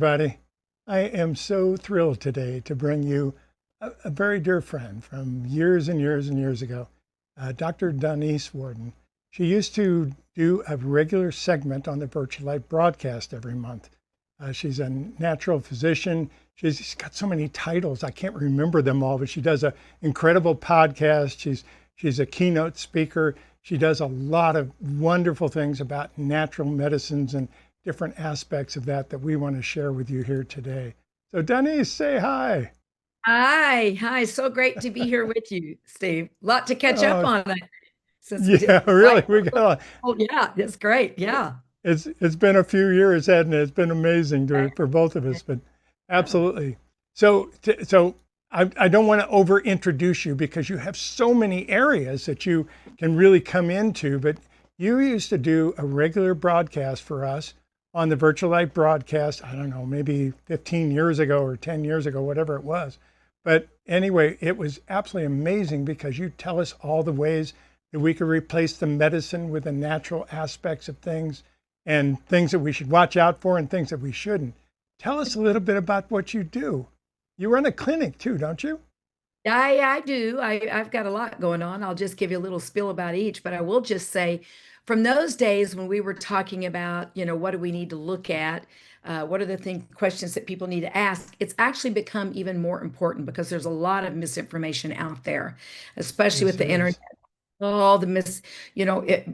everybody. I am so thrilled today to bring you a very dear friend from years and years and years ago, Dr. Donese Worden. She used to do a regular segment on the Virtual Life broadcast every month. She's a natural physician. She's got so many titles, I can't remember them all, but she does an incredible podcast. She's a keynote speaker. She does a lot of wonderful things about natural medicines and different aspects of that we want to share with you here today. So Denise, say hi. Hi. So great to be here with you, Steve. Lot to catch up Oh, on it since yeah, really, like, we got. oh yeah, that's great. Yeah. It's been a few years, hasn't it? It's been amazing for both of us, but absolutely. So I don't want to over introduce you because you have so many areas that you can really come into. But you used to do a regular broadcast for us on the Virtual Life broadcast. I don't know, maybe 15 years ago or 10 years ago, whatever it was. But anyway, it was absolutely amazing because you tell us all the ways that we could replace the medicine with the natural aspects of things and things that we should watch out for and things that we shouldn't. Tell us a little bit about what you do. You run a clinic too, don't you? I do. I've got a lot going on. I'll just give you a little spiel about each, but I will just say from those days when we were talking about, what do we need to look at? What are the questions that people need to ask? It's actually become even more important because there's a lot of misinformation out there, especially Yes, with the there internet. is. All the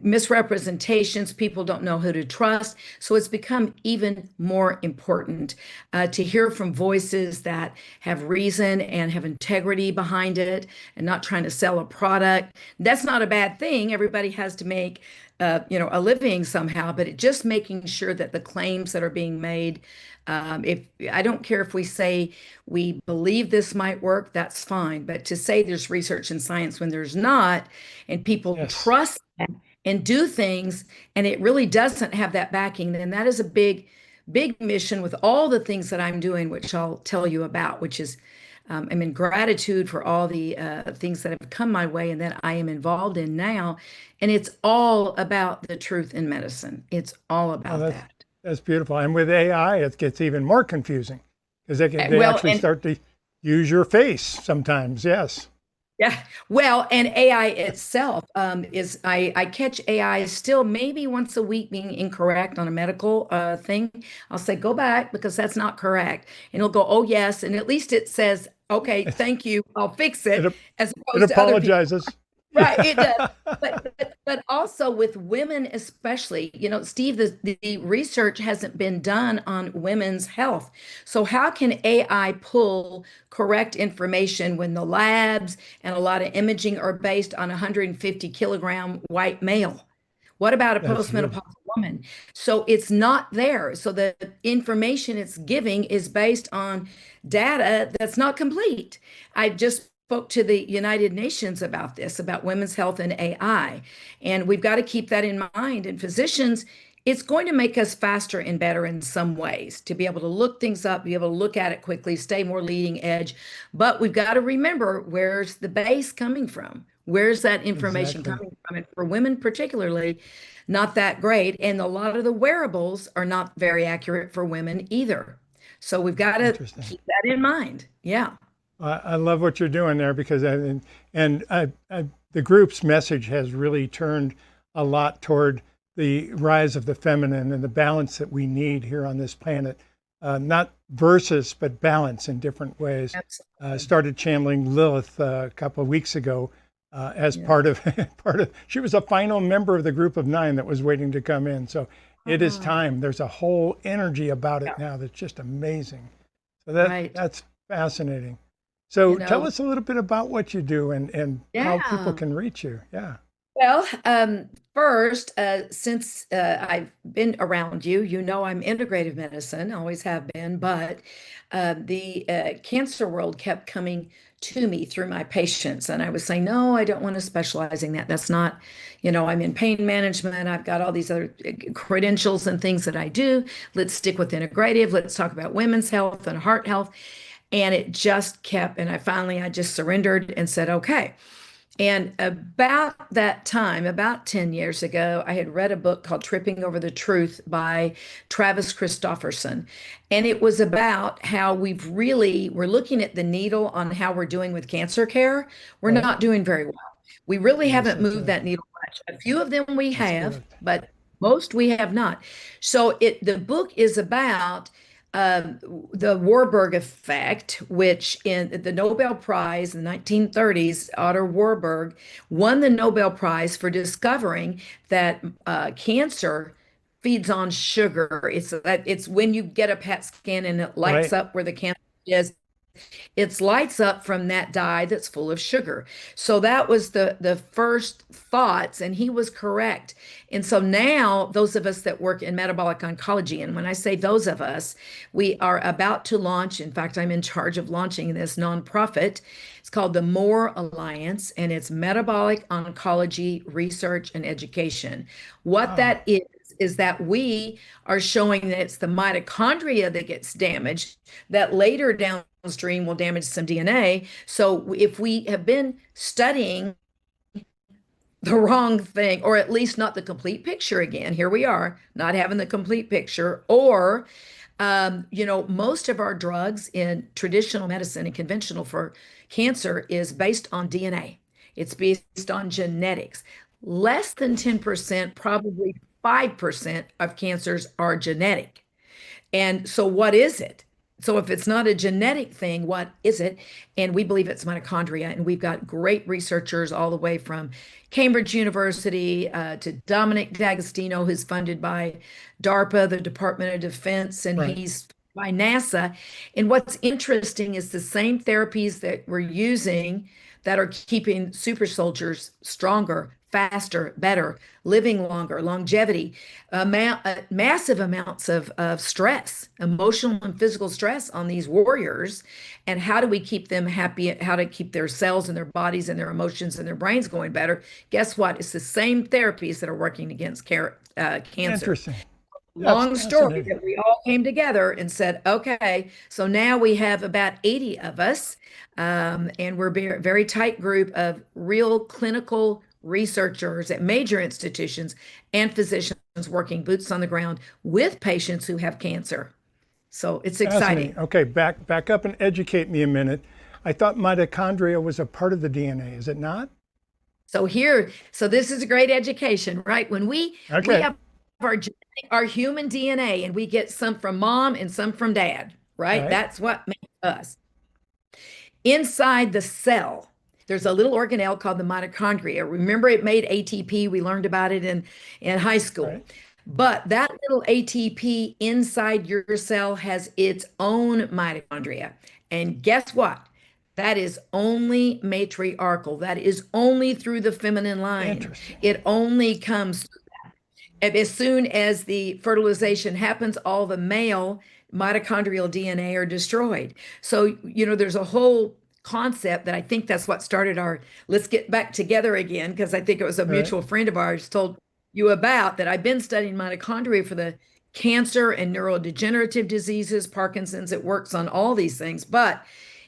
misrepresentations, people don't know who to trust. So it's become even more important to hear from voices that have reason and have integrity behind it and not trying to sell a product. That's not a bad thing. Everybody has to make a living somehow, but it just making sure that the claims that are being made, if I don't care if we say we believe this might work, that's fine. But to say there's research and science when there's not, and people Yes, trust that and do things, and it really doesn't have that backing, then that is a big mission with all the things that I'm doing, which I'll tell you about, which is I'm in gratitude for all the things that have come my way and that I am involved in now. And it's all about the truth in medicine. It's all oh, about that. that's beautiful. And with AI, it gets even more confusing because they Well, actually and start to use your face sometimes. Yes. yeah, well, and AI itself is I catch AI still maybe once a week being incorrect on a medical thing. I'll say go back because that's not correct, and it'll go, oh yes, and at least it says okay, It, thank you, I'll fix it, it, as it opposed to other people. apologizes. Right, it does. Yeah. But also with women especially, Steve, the research hasn't been done on women's health. So how can AI pull correct information when the labs and a lot of imaging are based on a 150-kilogram white male? What about a That's true. postmenopausal woman? So it's not there. So the information it's giving is based on data that's not complete. I just spoke to the United Nations about this, about women's health and AI. And we've got to keep that in mind. And physicians, it's going to make us faster and better in some ways to be able to look things up, be able to look at it quickly, stay more leading edge. But we've got to remember where's the base coming from? Where's that information Exactly. coming from? And for women, particularly, not that great. And a lot of the wearables are not very accurate for women either. So we've got to Interesting. keep that in mind. Yeah. I love what you're doing there because the group's message has really turned a lot toward the rise of the feminine and the balance that we need here on this planet. Not versus, but balance in different ways. Absolutely. Started channeling Lilith a couple of weeks ago as Yeah. part of She was a final member of the group of 9 that was waiting to come in. So it is Oh, time. There's a whole energy about yeah. it now that's just amazing. So Right. that's fascinating. You So tell know, us a little bit about what you do and how people yeah. can reach you. Yeah. Well, first, since I've been around you, I'm integrative medicine, always have been, but the cancer world kept coming to me through my patients. And I was saying, no, I don't want to specialize in that. That's not, I'm in pain management. I've got all these other credentials and things that I do. Let's stick with integrative. Let's talk about women's health and heart health. And it just kept, and I just surrendered and said, okay. And about that time, about 10 years ago, I had read a book called Tripping Over the Truth by Travis Christofferson. And it was about how we're looking at the needle on how we're doing with cancer care. We're Right. not doing very well. We really Yes, haven't that's moved right. that needle much. A few of them we That's have, correct. but most we have not. So the book is about um, the Warburg effect, which in the Nobel Prize in the 1930s, Otto Warburg won the Nobel Prize for discovering that cancer feeds on sugar. It's when you get a PET scan and it lights Right. up where the cancer is. It lights up from that dye that's full of sugar. So that was the first thoughts, and he was correct. And so now those of us that work in metabolic oncology, and when I say those of us, we are about to launch. In fact, I'm in charge of launching this nonprofit. It's called the More Alliance, and it's metabolic oncology research and education. What Wow. that is that we are showing that it's the mitochondria that gets damaged that later downstream will damage some DNA. So if we have been studying the wrong thing, or at least not the complete picture again, here we are, not having the complete picture, or most of our drugs in traditional medicine and conventional for cancer is based on DNA. It's based on genetics. Less than 10%, probably 5% of cancers are genetic. And so, what is it? So, if it's not a genetic thing, what is it? And we believe it's mitochondria. And we've got great researchers all the way from Cambridge University to Dominic D'Agostino, who's funded by DARPA, the Department of Defense, and Right. he's by NASA. And what's interesting is the same therapies that we're using that are keeping super soldiers stronger, faster, better, living longer, longevity, massive amounts of stress, emotional and physical stress on these warriors. And how do we keep them happy? How to keep their cells and their bodies and their emotions and their brains going better? Guess what? It's the same therapies that are working against cancer. Interesting. That's Long story fascinating. that we all came together and said, okay, so now we have about 80 of us, and we're a very tight group of real clinical researchers at major institutions and physicians working boots on the ground with patients who have cancer. So it's exciting. Fascinating. Okay, back up and educate me a minute. I thought mitochondria was a part of the DNA. Is it not? So this is a great education, right? When we Okay. have our human DNA, and we get some from mom and some from dad, right? Right. That's what makes us. Inside the cell, there's a little organelle called the mitochondria. Remember, it made ATP. We learned about it in high school. Right. But that little ATP inside your cell has its own mitochondria. And guess what? That is only matriarchal. That is only through the feminine line. Interesting. It only comes as soon as the fertilization happens, all the male mitochondrial DNA are destroyed. So, there's a whole concept that I think that's what started our let's get back together again, because I think it was a Right. mutual friend of ours told you about that. I've been studying mitochondria for the cancer and neurodegenerative diseases, Parkinson's. It works on all these things. But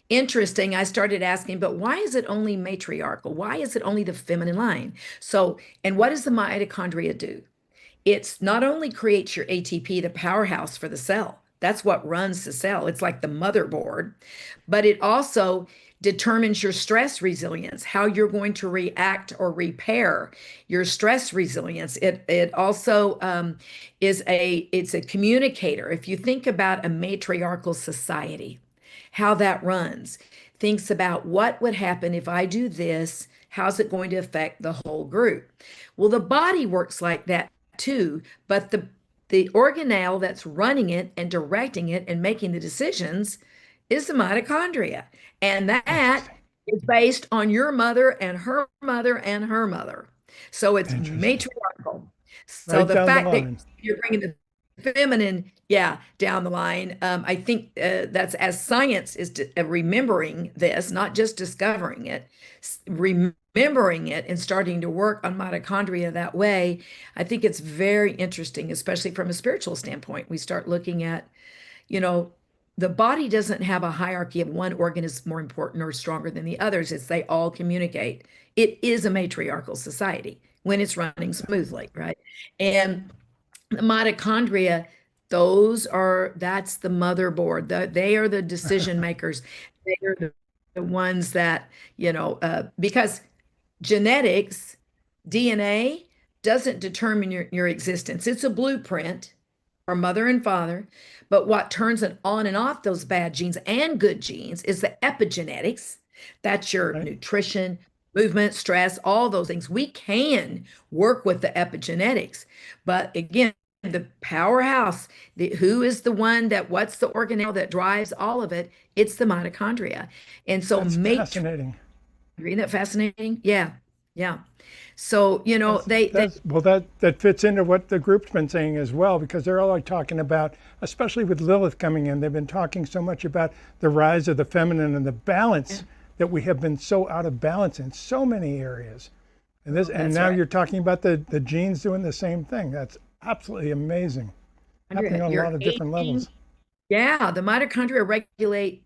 interesting, I started asking, but why is it only matriarchal? Why is it only the feminine line? So, and what does the mitochondria do? It's not only creates your ATP, the powerhouse for the cell. That's what runs the cell. It's like the motherboard, but it also determines your stress resilience, how you're going to react or repair your stress resilience. It also it's a communicator. If you think about a matriarchal society, how that runs, thinks about what would happen if I do this. How's it going to affect the whole group? Well, the body works like that too, but the organelle that's running it and directing it and making the decisions is the mitochondria. And that Interesting. is based on your mother and her mother and her mother. So it's Interesting. matriarchal. So Right the down the fact that line. you're bringing the feminine, yeah, down the line, I think that's as science is remembering this, not just discovering it, remembering it and starting to work on mitochondria that way. I think it's very interesting, especially from a spiritual standpoint. We start looking at, you know, the body doesn't have a hierarchy of one organ is more important or stronger than the others. It's they all communicate. It is a matriarchal society when it's running smoothly, right? And the mitochondria, that's the motherboard. They are the decision makers. They are the ones that, because genetics, DNA doesn't determine your existence. It's a blueprint, our mother and father. But what turns it on and off those bad genes and good genes is the epigenetics. That's your Right. nutrition, movement, stress, all those things. We can work with the epigenetics. But again, the powerhouse, who is the one what's the organelle that drives all of it? It's the mitochondria. And so That's fascinating. isn't that fascinating? Yeah. Yeah. So, That fits into what the group's been saying as well, because they're all talking about, especially with Lilith coming in, they've been talking so much about the rise of the feminine and the balance that we have been so out of balance in so many areas. And now right. you're talking about the genes doing the same thing. That's absolutely amazing. Happening on a lot of different levels. Yeah, the mitochondria regulate,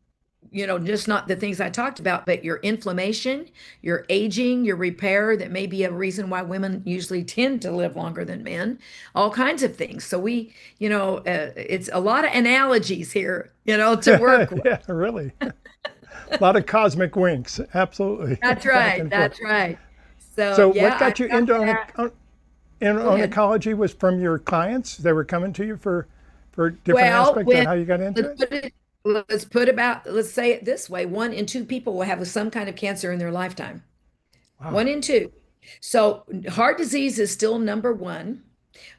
just not the things I talked about, but your inflammation, your aging, your repair. That may be a reason why women usually tend to live longer than men, all kinds of things. So it's a lot of analogies here, to work with. Yeah, really. A lot of cosmic winks. Absolutely. That's Back right. and That's forth. right. So Yeah, what got you into Go ahead. oncology was from your clients? They were coming to you for different Well, aspects of how you got into let's it? put it, let's say it this way: 1 in 2 people will have some kind of cancer in their lifetime. Wow. 1 in 2. So heart disease is still number one,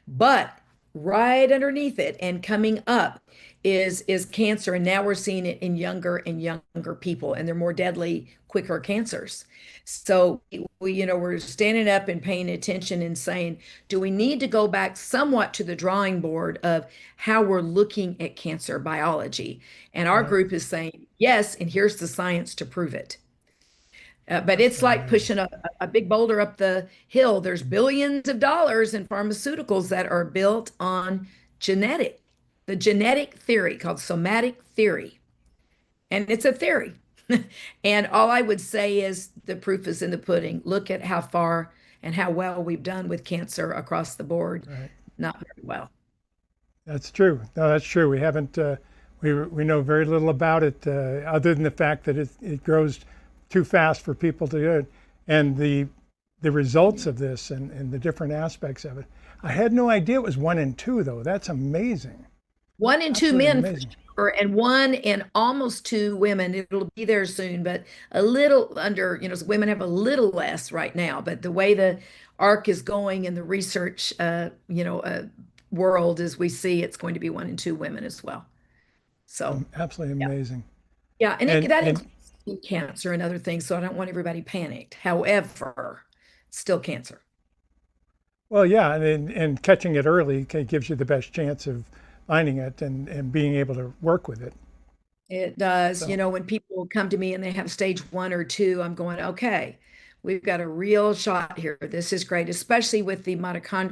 but right underneath it and coming up is cancer. And now we're seeing it in younger and younger people, and they're more deadly, quicker cancers. So we're standing up and paying attention and saying, do we need to go back somewhat to the drawing board of how we're looking at cancer biology? And our Right. group is saying yes, and here's the science to prove it. But That's it's like amazing. pushing a big boulder up the hill. There's billions of dollars in pharmaceuticals that are built on the genetic theory called somatic theory. And it's a theory. And all I would say is the proof is in the pudding. Look at how far and how well we've done with cancer across the board. Right. Not very well. That's true. No, that's true. We haven't. We know very little about it, other than the fact that it grows too fast for people to do it, and the results of this and the different aspects of it. I had no idea it was 1 in 2 though. That's amazing. 1 in 2 Absolutely men for amazing. sure, and 1 in almost 2 women. It'll be there soon, but a little under, women have a little less right now. But the way the arc is going in the research, world as we see, it's going to be 1 in 2 women as well. So, Absolutely yeah. amazing. Yeah, and And that and includes skin cancer and other things. So I don't want everybody panicked. However, it's still cancer. well, yeah, and catching it early gives you the best chance of finding it and being able to work with it. It does. So When people come to me and they have stage 1 or 2, I'm going, okay, we've got a real shot here. This is great, especially with the metabolic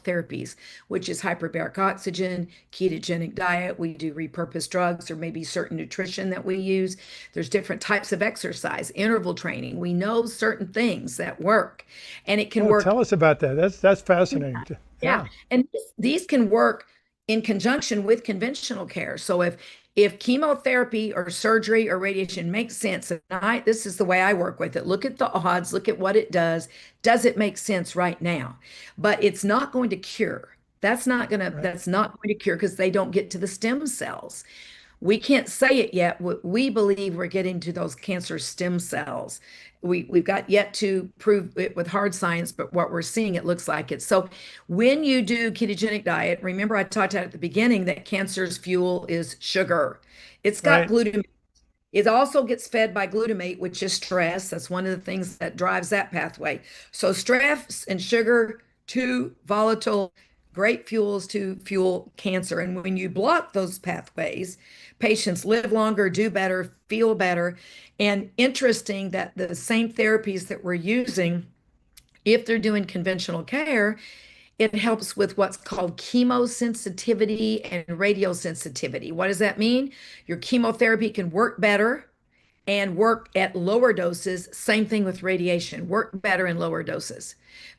therapies, which is hyperbaric oxygen, ketogenic diet. We do repurposed drugs or maybe certain nutrition that we use. There's different types of exercise, interval training. We know certain things that work, and it can oh, work. tell us about that. That's fascinating. Yeah, Yeah. and these can work in conjunction with conventional care. So if chemotherapy or surgery or radiation makes sense, and this is the way I work with it. Look at the odds, look at what it does. Does it make sense right now? But it's not going to cure. Right. That's not going to cure because they don't get to the stem cells. We can't say it yet. We believe we're getting to those cancer stem cells. We've got yet to prove it with hard science, but what we're seeing, it looks like it. So when you do ketogenic diet, remember I talked about at the beginning that cancer's fuel is sugar. It's got Right. glutamate. It also gets fed by glutamate, which is stress. That's one of the things that drives that pathway. So stress and sugar, two volatile, great fuels to fuel cancer. And when you block those pathways, patients live longer, do better, feel better. And interesting that the same therapies that we're using, if they're doing conventional care, It helps with what's called chemosensitivity and radiosensitivity. What does that mean? Your chemotherapy can work better and work at lower doses. Same thing with radiation, work better in lower doses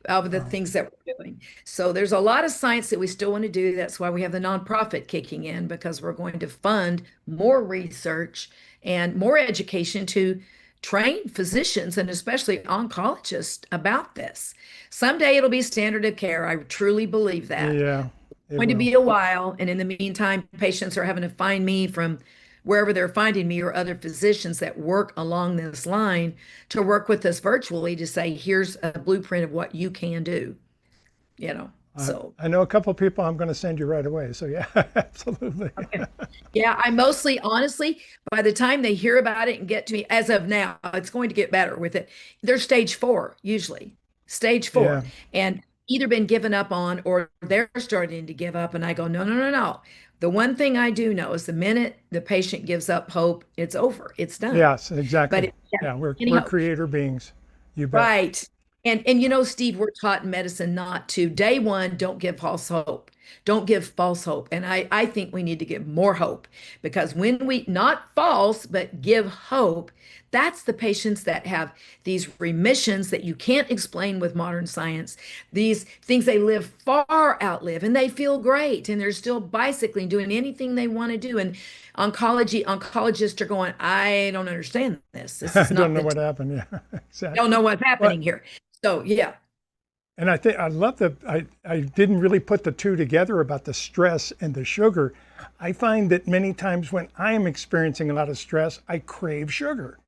of the Wow. things that we're doing. So there's a lot of science that we still want to do. That's why we have the nonprofit kicking in, because we're going to fund more research and more education to train physicians and especially oncologists about this. Someday it'll be standard of care. I truly believe that. Yeah, It's it going to will. be a while. And in the meantime, patients are having to find me from wherever they're finding me or other physicians that work along this line to work with us virtually to say, here's a blueprint of what you can do, you know. So I know a couple of people I'm going to send you right away. So yeah, absolutely. yeah, I mostly, honestly, by the time they hear about it and get to me, as of now, it's going to get better with it. They're stage 4, usually, stage 4, Yeah, and either been given up on or they're starting to give up. And I go, no, no, no, no. The one thing I do know is the minute the patient gives up hope, it's over, it's done. yes, exactly. Yeah, Yeah, we're anyhow, creator beings. You bet. right. And you know, Steve, we're taught in medicine not to. Day one, don't give false hope. Don't give false hope. And I think we need to give more hope, because when we, not false, but give hope, that's the patients that have these remissions that you can't explain with modern science. These things they live far outlive and they feel great and they're still bicycling, doing anything they want to do. And oncologists are going, I don't understand this. This I has don't not know been, what happened. Yeah, don't exactly. know what's Well, happening here. So yeah, and I think I love that I didn't really put the two together about the stress and the sugar. I find that many times when I am experiencing a lot of stress, I crave sugar.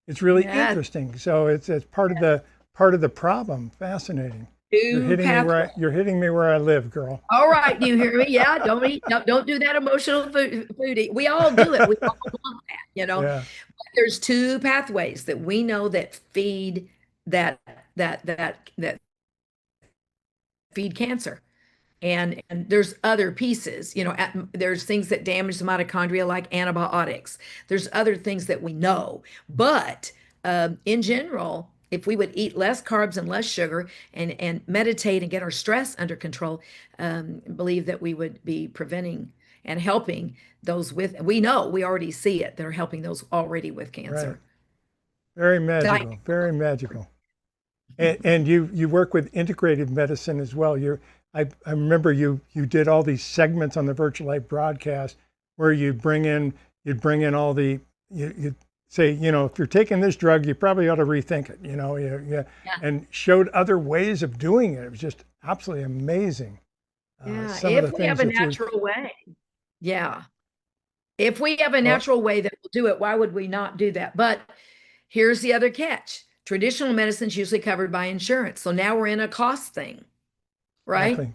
It's really yeah, interesting. So it's part of the problem. Fascinating. two pathways. You're hitting me where I live, girl. All right, do you hear me? Yeah, don't eat, don't do that emotional food. We all do it. We all want that, you know. Yeah, There's two pathways that we know that feed that that feed cancer. And there's other pieces, you know, there's things that damage the mitochondria like antibiotics. There's other things that we know. But in general, if we would eat less carbs and less sugar and meditate and get our stress under control, believe that we would be preventing and helping those with, we know, we already see it, that are helping those already with right. cancer. Very Di- magical. Very magical. And you work with integrative medicine as well. I remember you did all these segments on the Virtual Life broadcast where you'd bring in all the you'd say, if you're taking this drug, you probably ought to rethink it. Yeah, Yeah. and showed other ways of doing it. It was just absolutely amazing. Yeah, Some of the if we have things a that you natural way. Yeah. If we have a well, natural way that will do it, why would we not do that? But here's the other catch. Traditional medicine is usually covered by insurance. So now we're in a cost thing, right? exactly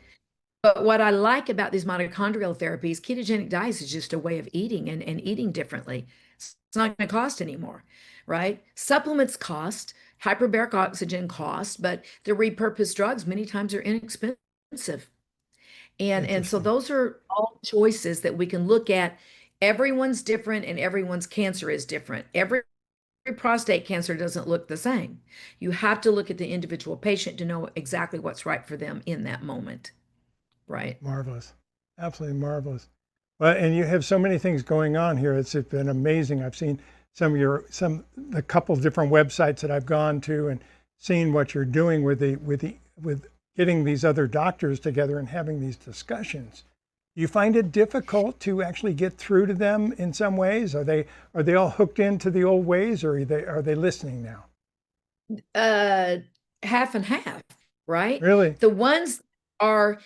But what I like about these mitochondrial therapies, ketogenic diets is just a way of eating and eating differently. It's not going to cost anymore, right? Supplements cost, hyperbaric oxygen cost, but the repurposed drugs many times are inexpensive. And so interesting. those are all choices that we can look at. Everyone's different and everyone's cancer is different. Every prostate cancer doesn't look the same. You have to look at the individual patient to know exactly what's right for them in that moment, right? Marvelous. Absolutely marvelous. Well, and you have so many things going on here. It's been amazing. I've seen a couple different websites that I've gone to and seen what you're doing with getting these other doctors together and having these discussions. Do you find it difficult to actually get through to them in some ways? Are they all hooked into the old ways, or are they listening now? Uh, Half and half, right? Really? The ones are,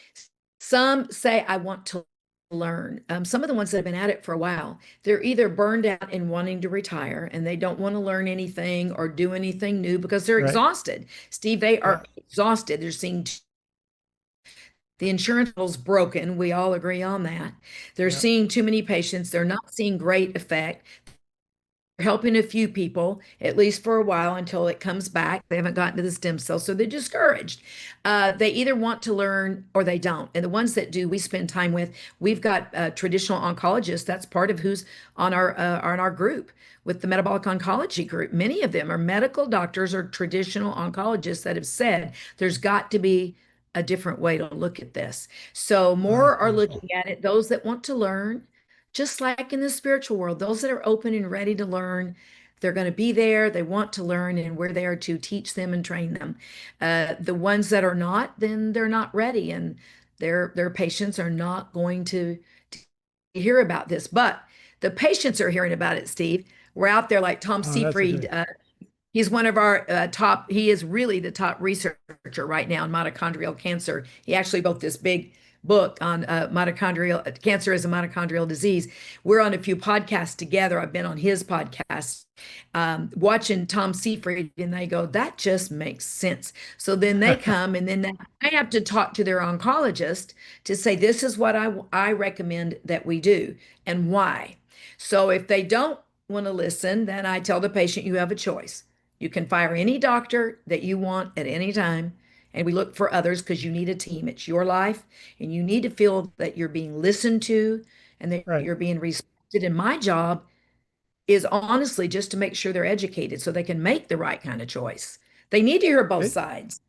some say, I want to learn. Some of the ones that have been at it for a while, they're either burned out and wanting to retire and they don't want to learn anything or do anything new because they're Right. exhausted. Steve, they Yeah. are exhausted. They're seeing the insurance bill's broken. We all agree on that. They're Yeah. seeing too many patients. They're not seeing great effect. Helping a few people, at least for a while until it comes back. They haven't gotten to the stem cell, so they're discouraged. They either want to learn or they don't. And the ones that do, we spend time with. We've got traditional oncologists. That's part of who's on our group with the metabolic oncology group. Many of them are medical doctors or traditional oncologists that have said there's got to be a different way to look at this. So Oh, that's more are beautiful. looking at it, those that want to learn, just like in the spiritual world, those that are open and ready to learn, they're going to be there, they want to learn, and we're there to teach them and train them. The ones that are not, then they're not ready, and their patients are not going to hear about this. But the patients are hearing about it, Steve. We're out there like Tom Oh, that's a Seyfried. great. He's one of our top, he is really the top researcher right now in mitochondrial cancer. He actually wrote this big book on mitochondrial cancer as a mitochondrial disease. We're on a few podcasts together. I've been on his podcast, watching Tom Seyfried, and they go, that just makes sense. So then they come, and then they have to talk to their oncologist to say, this is what I recommend that we do and why. So if they don't want to listen, then I tell the patient, you have a choice. You can fire any doctor that you want at any time. And we look for others because you need a team. It's your life, and you need to feel that you're being listened to and that Right. you're being respected. And my job is honestly just to make sure they're educated so they can make the right kind of choice. They need to hear both Can, sides.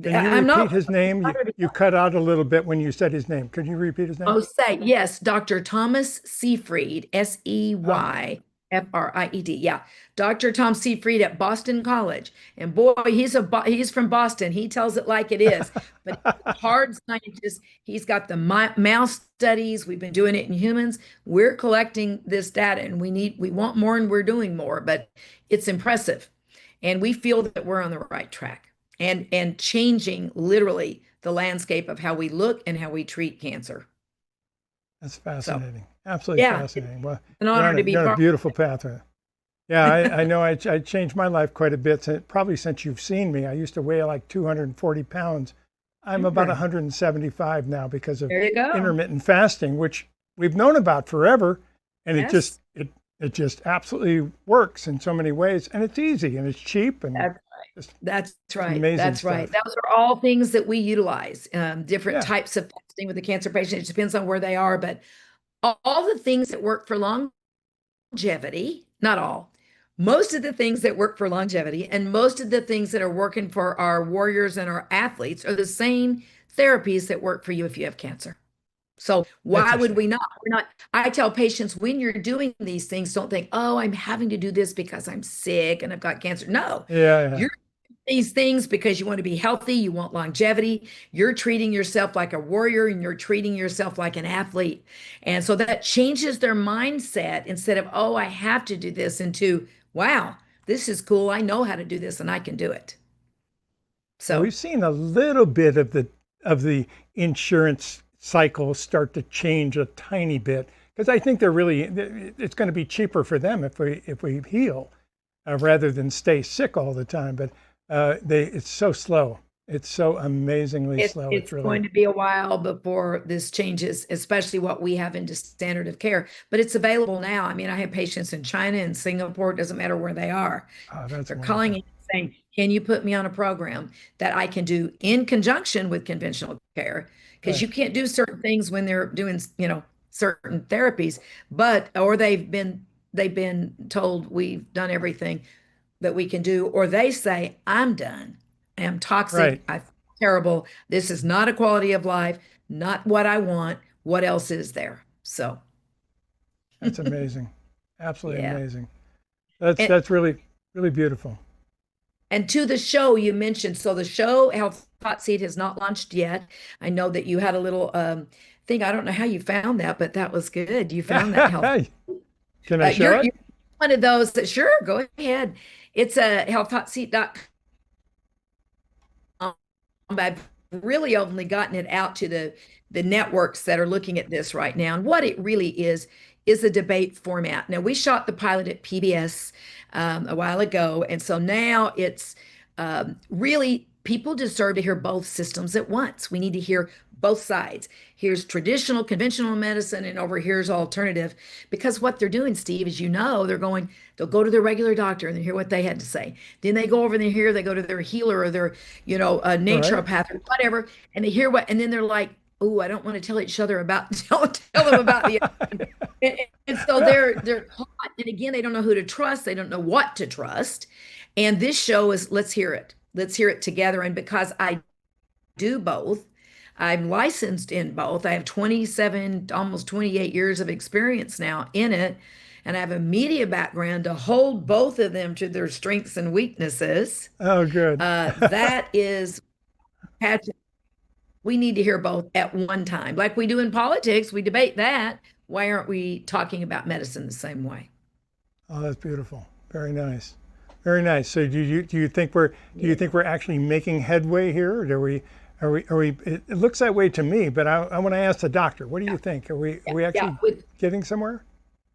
can you I'm repeat not. his name? You cut out a little bit when you said his name. Could you repeat his name? Oh, say yes, Dr. Thomas Seyfried, Ah, Seyfried. Yeah, Dr. Tom Seyfried at Boston College, and boy, he's from Boston. He tells it like it is, but he's a hard scientist. He's got the mouse studies. We've been doing it in humans. We're collecting this data, and we want more, and we're doing more. But it's impressive, and we feel that we're on the right track, and changing literally the landscape of how we look and how we treat cancer. that's So, fascinating. Absolutely yeah, it's fascinating. Well, an honor to be you're on a part. beautiful path. Yeah, I know I changed my life quite a bit, probably since you've seen me. I used to weigh like 240 pounds. I'm about Mm, 175 now because of there you go. intermittent fasting, which we've known about forever. And Yes, it just absolutely works in so many ways. And it's easy and it's cheap and that's just that's right. amazing That's right. stuff. Those are all things that we utilize. Different Yeah, types of testing with the cancer patient. It depends on where they are, but all the things that work for longevity, not all, most of the things that work for longevity and most of the things that are working for our warriors and our athletes are the same therapies that work for you if you have cancer. So why would interesting. we not? We're not. I tell patients when you're doing these things, don't think, oh, I'm having to do this because I'm sick and I've got cancer. No, Yeah, yeah. you're doing these things because you want to be healthy, you want longevity. You're treating yourself like a warrior and you're treating yourself like an athlete. And so that changes their mindset instead of, oh, I have to do this, into, wow, this is cool. I know how to do this and I can do it. Well, So we've seen a little bit of the insurance cycle start to change a tiny bit because I think it's going to be cheaper for them if we heal rather than stay sick all the time. But it's so slow. It's so amazingly slow. It's it's really going to be a while before this changes, especially what we have into standard of care. But it's available now. I mean, I have patients in China and Singapore, it doesn't matter where they are. that's They're calling wonderful. in saying, can you put me on a program that I can do in conjunction with conventional care? Because Right, you can't do certain things when they're doing, certain therapies, but or they've been told we've done everything that we can do, or they say, I'm done. I am toxic. right. I feel terrible. This is not a quality of life, not what I want. What else is there? So, That's amazing. Absolutely yeah. amazing. That's And that's really really beautiful. to the show you mentioned, so the show Health Hot Seat has not launched yet. I know that you had a little thing. I don't know how you found that, but that was good. You found that health. Can I show You're it? one of those that sure, go ahead. It's a healthhotseat.com. I've really only gotten it out to the networks that are looking at this right now. And what it really is a debate format. Now we shot the pilot at PBS a while ago, and so now it's really people deserve to hear both systems at once. We need to hear both sides. Here's traditional, conventional medicine, and over here's alternative. Because what they're doing, Steve, is they'll go to their regular doctor and they hear what they had to say. Then they go over and they go to their healer or their, a Right. naturopath or whatever, and they hear and then they're like, oh, I don't want to tell each other about, tell them about the, and so they're caught. And again, they don't know who to trust. They don't know what to trust. And this show is, let's hear it. Let's hear it together. And because I do both. I'm licensed in both. I have 27, almost 28 years of experience now in it. And I have a media background to hold both of them to their strengths and weaknesses. Oh, good. That is, we need to hear both at one time. Like we do in politics, we debate that. Why aren't we talking about medicine the same way? Oh, that's beautiful. Very nice. Very nice. So do you think we're actually making headway here? Or are we it looks that way to me, but I want to ask the doctor. What do you think? Are we actually getting somewhere?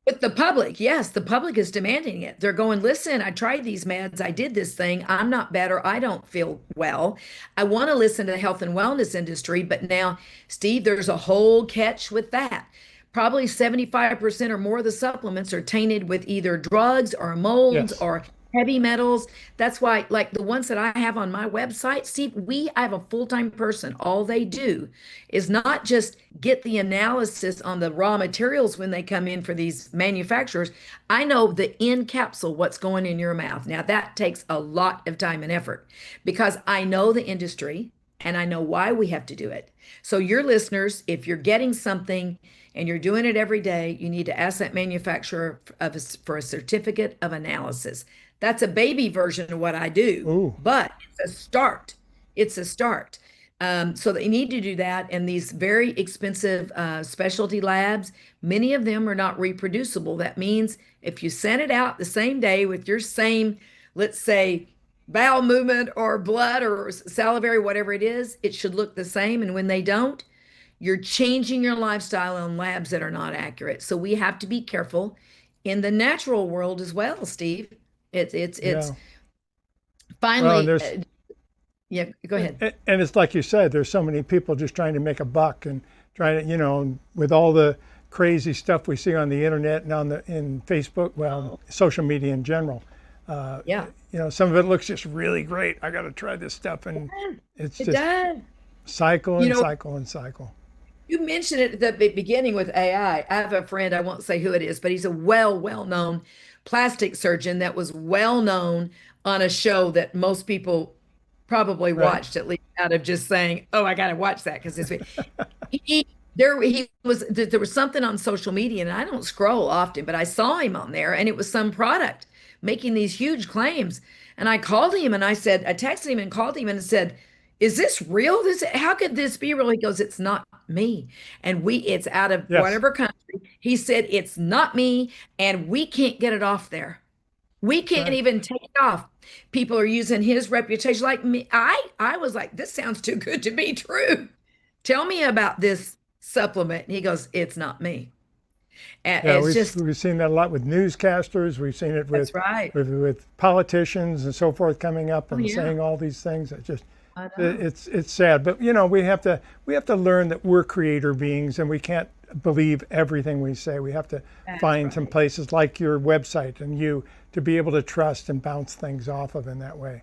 With the public, yes, the public is demanding it. They're going, listen, I tried these meds. I did this thing. I'm not better. I don't feel well. I want to listen to the health and wellness industry. But now, Steve, there's a whole catch with that. Probably 75% or more of the supplements are tainted with either drugs or molds Yes. or heavy metals. That's why, like the ones that I have on my website, Steve, I have a full-time person. All they do is not just get the analysis on the raw materials when they come in for these manufacturers. I know the end capsule, what's going in your mouth. Now, that takes a lot of time and effort because I know the industry and I know why we have to do it. So your listeners, if you're getting something and you're doing it every day, you need to ask that manufacturer for a certificate of analysis. That's a baby version of what I do, Ooh. but it's a start. It's a start. So they need to do that. And these very expensive specialty labs, many of them are not reproducible. That means if you send it out the same day with your same, let's say, bowel movement or blood or salivary, whatever it is, it should look the same. And when they don't, you're changing your lifestyle on labs that are not accurate. So we have to be careful in the natural world as well, Steve. It's Yeah. Well, and finally, there's yeah, go ahead. and it's like you said, there's so many people just trying to make a buck and trying to, with all the crazy stuff we see on the internet and in Facebook, well, social media in general. Yeah, Some of it looks just really great. I got to try this stuff, and it's it just does. cycle You and know, cycle and cycle. you mentioned it at the beginning with AI. I have a friend, I won't say who it is, but he's a well-known plastic surgeon that was well known on a show that most people probably Right. watched, at least out of just saying, "Oh, I got to watch that because it's." There was something on social media, and I don't scroll often, but I saw him on there, and it was some product making these huge claims. And I called him and I said, I texted him and called him and said, "Is this real? How could this be real?" He goes, "It's not me." And it's out of Yes. whatever country. He said, "It's not me, and we can't get it off there. We That's can't right. even take it off." People are using his reputation like me. I was like, this sounds too good to be true. Tell me about this supplement. And he goes, "It's not me." And Yeah, it's we've just, we've seen that a lot with newscasters. We've seen it that's right. with politicians and so forth coming up Oh and yeah, saying all these things. I know. It's sad, but we have to learn that we're creator beings and we can't believe everything we say. We have to That's find some right. places like your website and you to be able to trust and bounce things off of in that way.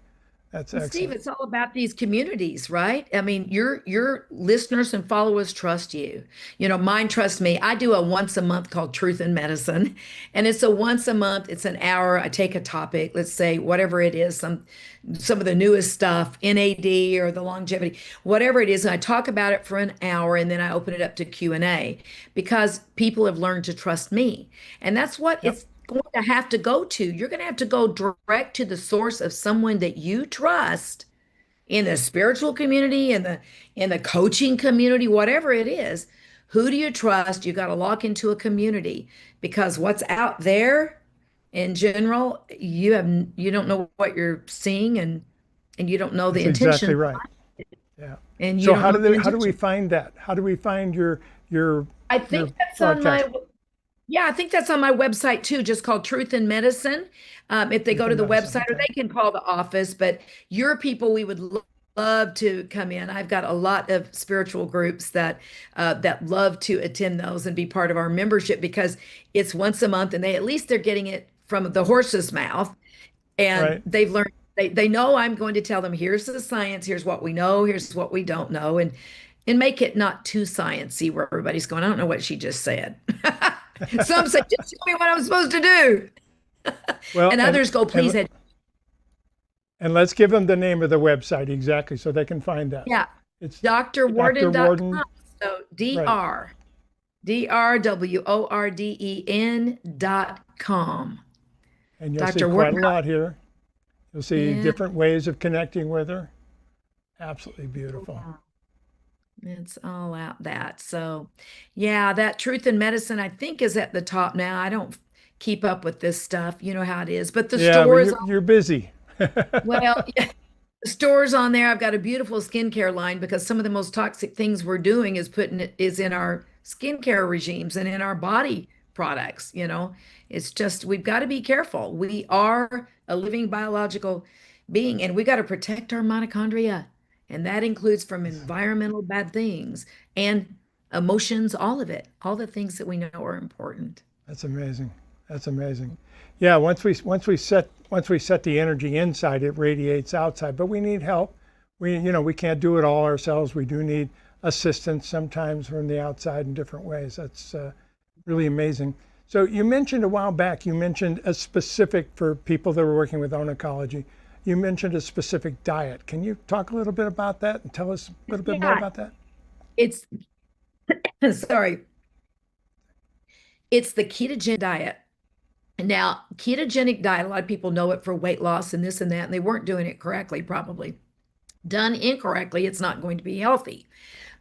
That's And Steve, excellent. it's all about these communities, right? I mean, your listeners and followers trust you. Mine trust me. I do a once a month called Truth in Medicine, and it's a once a month. It's an hour. I take a topic, let's say whatever it is, some of the newest stuff, NAD or the longevity, whatever it is, and I talk about it for an hour, and then I open it up to Q&A because people have learned to trust me, and that's what Yep. it's going to have to go to. You're going to have to go direct to the source of someone that you trust in the spiritual community, in the coaching community, whatever it is. Who do you trust? You got to lock into a community because what's out there in general, you don't know what you're seeing, and you don't know the That's exactly intention, right. Yeah. and you So don't know the how do we intention. find that? How do we find your I your think that's on broadcast? my Yeah, I think that's on my website too, just called Truth in Medicine. If they Truth go to in the medicine. website, or Okay. they can call the office, but your people, we would love to come in. I've got a lot of spiritual groups that love to attend those and be part of our membership because it's once a month, and they're getting it from the horse's mouth, and Right. they've learned. They know I'm going to tell them, here's the science, here's what we know, here's what we don't know, and make it not too sciencey where everybody's going, I don't know what she just said. Some say, just tell me what I'm supposed to do. Well, And others go, please. and let's give them the name of the website exactly so they can find that. Yeah. It's Dr. drwarden.com. Worden, So right? drwarden.com. And you'll see Dr. quite Worden. a lot here. You'll see Yeah. different ways of connecting with her. Absolutely beautiful. It's all out that. So, yeah, that truth in medicine, I think, is at the top now. I don't keep up with this stuff. You know how it is. But the Yeah, but stores, you're busy. well, yeah, the stores on there. I've got a beautiful skincare line because some of the most toxic things we're doing is putting it is in our skincare regimes and in our body products. It's just we've got to be careful. We are a living biological being, and we got to protect our mitochondria. And that includes from environmental bad things and emotions, all of it, all the things that we know are important. That's amazing. That's amazing. Yeah, once we set the energy inside, it radiates outside. But we need help. We can't do it all ourselves. We do need assistance sometimes from the outside in different ways. That's really amazing. So you mentioned a while back, you mentioned a specific for people that were working with oncology. You mentioned a specific diet. Can you talk a little bit about that and tell us a little bit more Yeah, about that? it's sorry, it's the ketogenic diet. Now, ketogenic diet, a lot of people know it for weight loss and this and that, and they weren't doing it correctly, probably. Done incorrectly, it's not going to be healthy.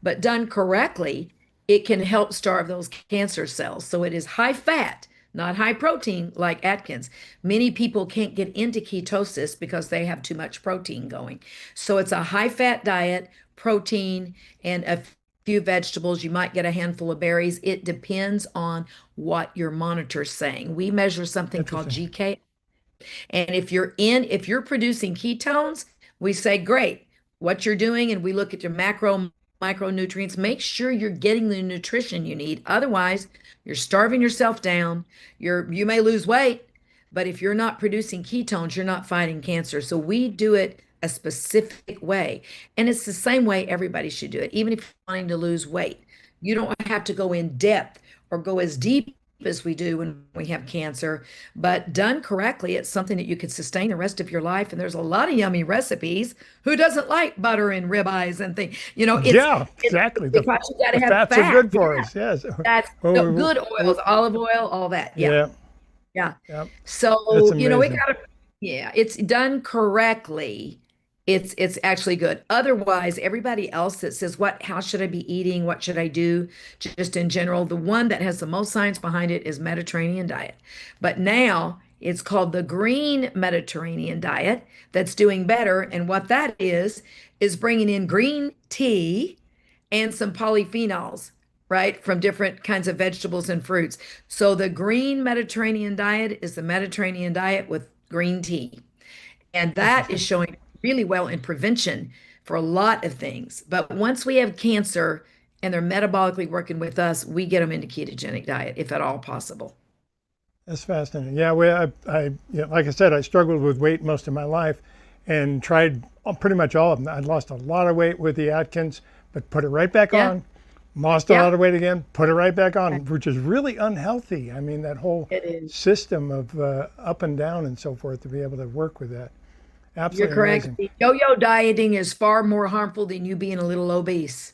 But done correctly, it can help starve those cancer cells. So it is high fat, not high protein like Atkins. Many people can't get into ketosis because they have too much protein going. So it's a high fat diet, protein, and a few vegetables. You might get a handful of berries. It depends on what your monitor's saying. We measure something called Interesting. GK, and if you're producing ketones, we say, great, what you're doing, and we look at your micronutrients. Make sure you're getting the nutrition you need. Otherwise, you're starving yourself down. You may lose weight, but if you're not producing ketones, you're not fighting cancer. So we do it a specific way. And it's the same way everybody should do it, even if you're wanting to lose weight. You don't have to go in depth or go as deep as we do when we have cancer, but done correctly, it's something that you could sustain the rest of your life. And there's a lot of yummy recipes. Who doesn't like butter and ribeyes and things? Yeah, It's exactly. because you got The to have fats are fat. good Yeah, for us. Yes. that's no, Oh, good oils, olive oil, all that. Yeah, yeah, yeah. yeah. That's So, it amazing. gotta, yeah, it's done correctly. It's actually good. Otherwise, everybody else that says, how should I be eating? What should I do? Just in general, the one that has the most science behind it is Mediterranean diet. But now it's called the green Mediterranean diet that's doing better. And what that is bringing in green tea and some polyphenols, right, from different kinds of vegetables and fruits. So the green Mediterranean diet is the Mediterranean diet with green tea. And that is Interesting. showing really well in prevention for a lot of things. But once we have cancer and they're metabolically working with us, we get them into ketogenic diet if at all possible. That's fascinating. Yeah, like I said, I struggled with weight most of my life and tried pretty much all of them. I lost a lot of weight with the Atkins, but put it right back Yeah. on. Lost a Yeah. lot of weight again, put it right back on, which is really unhealthy. I mean, that whole It is. system of up and down and so forth to be able to work with that. You're Absolutely correct. amazing. The yo-yo dieting is far more harmful than you being a little obese.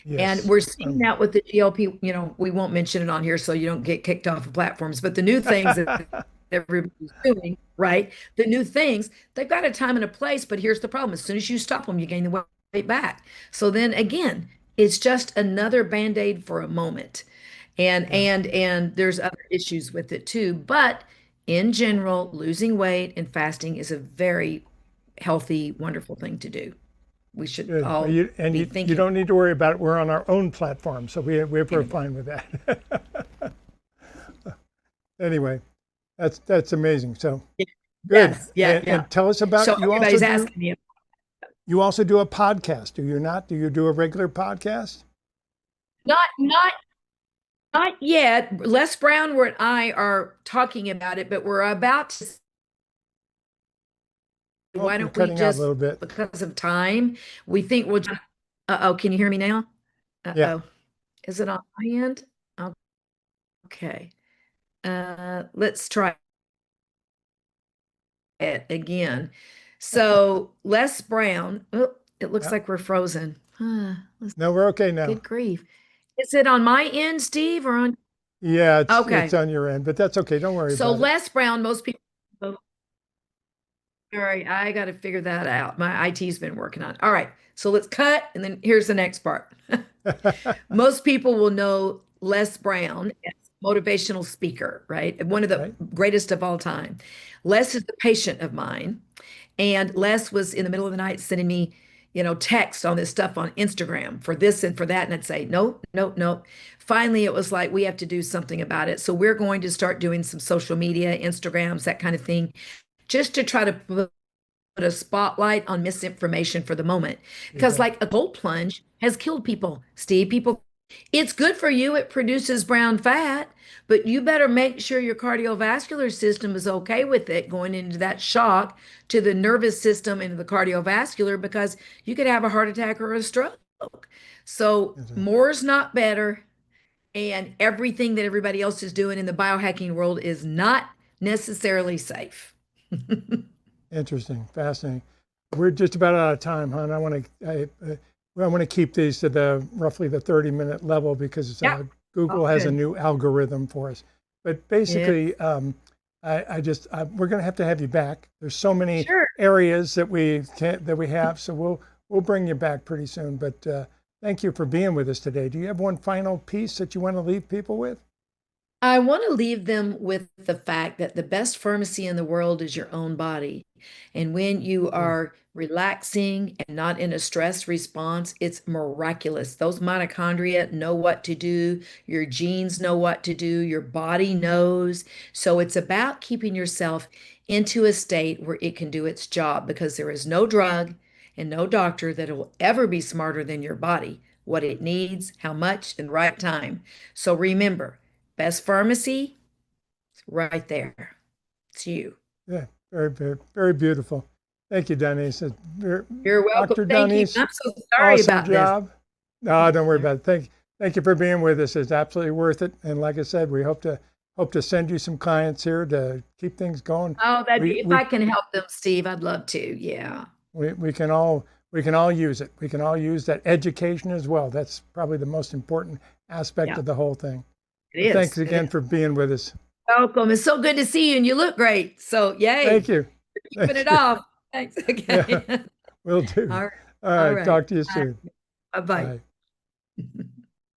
And Yes. we're seeing that with the GLP, we won't mention it on here so you don't get kicked off of platforms, but the new things that everybody's doing, right? The new things, they've got a time and a place, but here's the problem. As soon as you stop them, you gain the weight back. So then again, it's just another band-aid for a moment. And Yeah. and there's other issues with it too. But in general, losing weight and fasting is a very healthy, wonderful thing to do. We should Good. Well, all be you thinking. don't need to worry about it. We're on our own platform, so we're fine with that. Anyway, that's amazing. So good. Yes, yeah, yeah. And tell us So about everybody's asking me, you also do a podcast, do you not? Do you do a regular podcast? not, not, not yet. Les Brown and I are talking about it, but we're about to. Oh, Why you're don't we cutting out a just, little bit. because of time, we think we'll just. Uh-oh, can you hear me now? Yeah. Uh-oh, is it on my end? Okay. Let's try it again. So Les Brown, oh, it looks Yeah. like we're frozen. Let's, No, we're okay now. good grief. Is it on my end, Steve, or on? Yeah, it's Okay. on your end, but that's okay. Don't worry So about it. Les Brown, most people. Oh, all right, I got to figure that out. My IT's been working on it. All right, so let's cut, and then here's the next part. Most people will know Les Brown as a motivational speaker, right? One of the Right? greatest of all time. Les is a patient of mine, and Les was in the middle of the night sending me, text on this stuff on Instagram for this and for that, and I'd say, no, no, no. Finally, it was like we have to do something about it. So we're going to start doing some social media, Instagrams, that kind of thing, just to try to put a spotlight on misinformation for the moment. You Because bet. like a cold plunge has killed people, Steve. People, it's good for you. It produces brown fat, but you better make sure your cardiovascular system is okay with it going into that shock to the nervous system and the cardiovascular because you could have a heart attack or a stroke. So Yes, sir. more's not better. And everything that everybody else is doing in the biohacking world is not necessarily safe. Interesting, fascinating. We're just about out of time, hon. I want to keep these to the roughly the 30-minute level because Yeah. Google Oh, has a good. new algorithm for us. But Yeah. basically, we're going to have you back. There's so many Sure. areas that we have, so we'll bring you back pretty soon. But thank you for being with us today. Do you have one final piece that you want to leave people with? I want to leave them with the fact that the best pharmacy in the world is your own body. And when you Beautiful. are relaxing and not in a stress response, it's miraculous. Those mitochondria know what to do, your genes know what to do, your body knows. So it's about keeping yourself into a state where it can do its job because there is no drug and no doctor that will ever be smarter than your body, what it needs, how much, and right time. So remember, best pharmacy, it's right there. It's you. Yeah, very, very, very beautiful. Thank you, Donese. You're welcome. Dr. Thank you. Donese, I'm so sorry awesome about this. job. No, don't worry about it. Thank you for being with us. It's absolutely worth it. And like I said, we hope to send you some clients here to keep things going. Oh, that'd We be, if we I can help them, Steve, I'd love to. Yeah. we can all use it. We can all use that education as well. That's probably the most important aspect Yeah, of the whole thing. it But thanks is. It again is. for being with us. Welcome. It's so good to see you, and you look great. So, Thank yay. you. Keeping Thank it you. off. Thanks. Yeah, Okay. will do. All right. All All right. right. Talk to you soon. Bye-bye. Bye.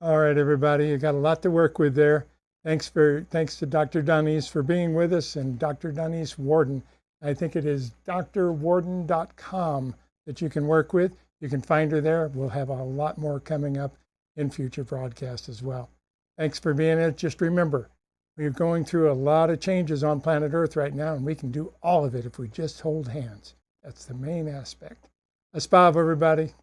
All right, everybody. You got a lot to work with there. Thanks to Dr. Donese for being with us and Dr. Donese Worden. I think it is drwarden.com that you can work with. You can find her there. We'll have a lot more coming up in future broadcasts as well. Thanks for being here. Just remember, we're going through a lot of changes on planet Earth right now, and we can do all of it if we just hold hands. That's the main aspect. Aspav, everybody.